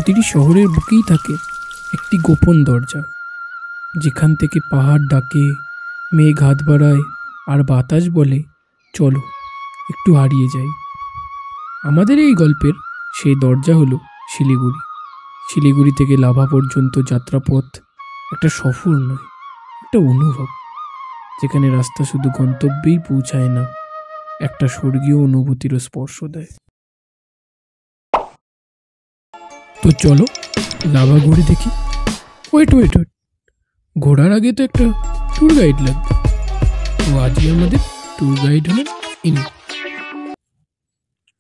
প্রতিটি শহরের বুকেই থাকে একটি গোপন দরজা, যেখান থেকে পাহাড় ডাকে, মেঘ হাত বাড়ায় আর বাতাস বলে চলো একটু হারিয়ে যাই। আমাদের এই গল্পের সেই দরজা হলো শিলিগুড়ি। শিলিগুড়ি থেকে লাভা পর্যন্ত যাত্রাপথ একটা সফর নয়, একটা অনুভব, যেখানে রাস্তা শুধু গন্তব্যেই পৌঁছায় না, একটা স্বর্গীয় অনুভূতিরও স্পর্শ দেয়। তো চলো লাভা ঘুরে দেখি। ওয়েট, ঘোরার আগে তো একটা ট্যুর গাইড লাগবে। তো আজকে আমাদের ট্যুর গাইড হলেন ইনি।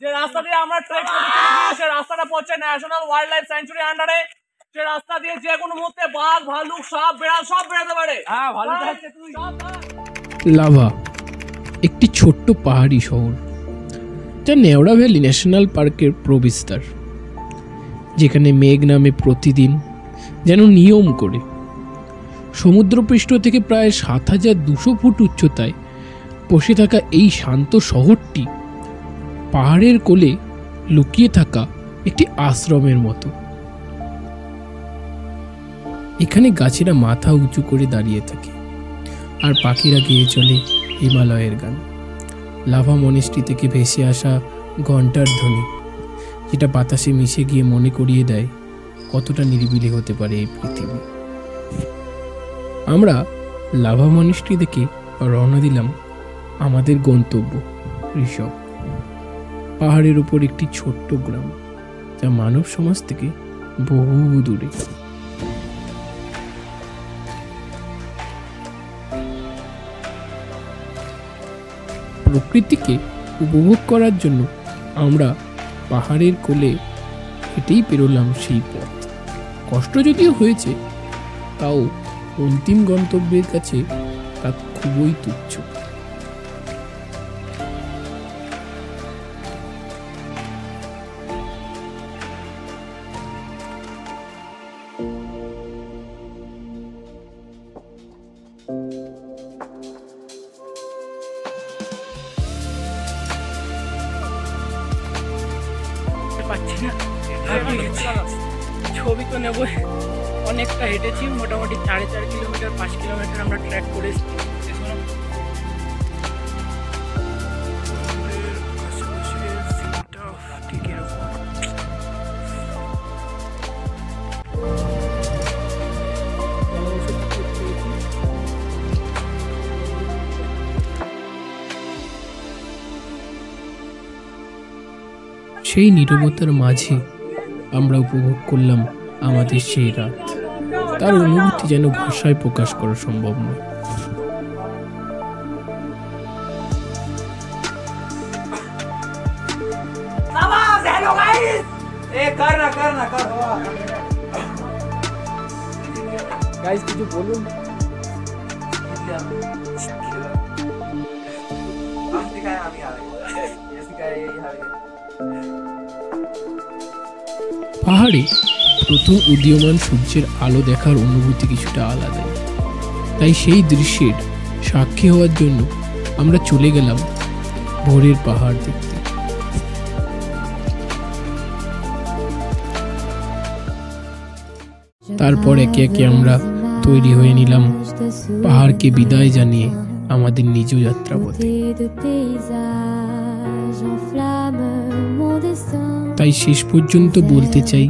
যে রাস্তা দিয়ে আমরা ট্রেক করতে সে রাস্তাটা পড়ছে ন্যাশনাল ওয়াইল্ড লাইফ স্যাংচুরি আন্ডারে। সে রাস্তা দিয়ে যে কোনো মুহূর্তে বাঘ, ভালুক, সাপ, বেড়াল সব বেরোতে পারে। হ্যাঁ, ভালো হচ্ছে তুই। লাভা একটি ছোট্ট পাহাড়ি শহর, যা নেওড়া ভ্যালি ন্যাশনাল পার্কের প্রবেশদ্বার, যেখানে মেঘ নামে প্রতিদিন যেন নিয়ম করে। সমুদ্রপৃষ্ঠ থেকে প্রায় ৭,২০০ ফুট উচ্চতায় বসে থাকা এই শান্ত শহরটি পাহাড়ের কোলে লুকিয়ে থাকা একটি আশ্রমের মতো। এখানে গাছেরা মাথা উঁচু করে দাঁড়িয়ে থাকে আর পাখিরা গেয়ে চলে হিমালয়ের গান। লাভা মনেস্ট্রি থেকে ভেসে আসা ঘণ্টার ধ্বনি, যেটা বাতাসে মিশে গিয়ে মনে করিয়ে দেয় কতটা নিরিবিলি হতে পারে এই পৃথিবী। আমরা লাভা মনেস্ট্রি থেকে রওনা দিলাম আমাদের গন্তব্য ঋষভ, পাহাড়ের উপর একটি ছোট্ট গ্রাম, যা মানব সমাজ থেকে বহু দূরে। প্রকৃতিকে উপভোগ করার জন্য আমরা পাহাড়ের কোলে হেঁটেই পেরোলাম সেই পথ। কষ্ট যদিও হয়েছে, তাও অন্তিম গন্তব্যের কাছে তা খুবই তুচ্ছ। ছবি তো নেব, অনেকটা হেঁটেছি, মোটামুটি 4.5 কিলোমিটার 5 কিলোমিটার আমরা ট্র্যাক করে সেই নীরবতার মাঝে আমরা উপভোগ করলাম আমাদের সেই রাত। তার অনুভূতি যেন ভাষায় প্রকাশ করা সম্ভব নয়। কিছু বলুন। পাহাড়ে প্রথম উদীয়মান সূর্যের আলো দেখার অনুভূতি কিছুটা আলাদা, তাই সেই দৃশ্যের সাক্ষী হওয়ার জন্য আমরা চলে গেলাম ভোরের পাহাড় দেখতে। তারপর একে একে আমরা তৈরি হয়ে নিলাম পাহাড়কে বিদায় জানিয়ে আমাদের নিজ যাত্রাপথে। তাই শেষ পর্যন্ত বলতে চাই,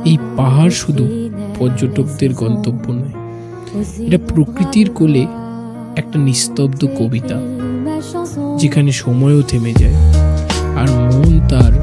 এই পাহাড় শুধু পর্যটকদের গন্তব্য নয়, এটা প্রকৃতির কোলে একটা নিস্তব্ধ কবিতা, যেখানে সময়ও থেমে যায় আর মন তার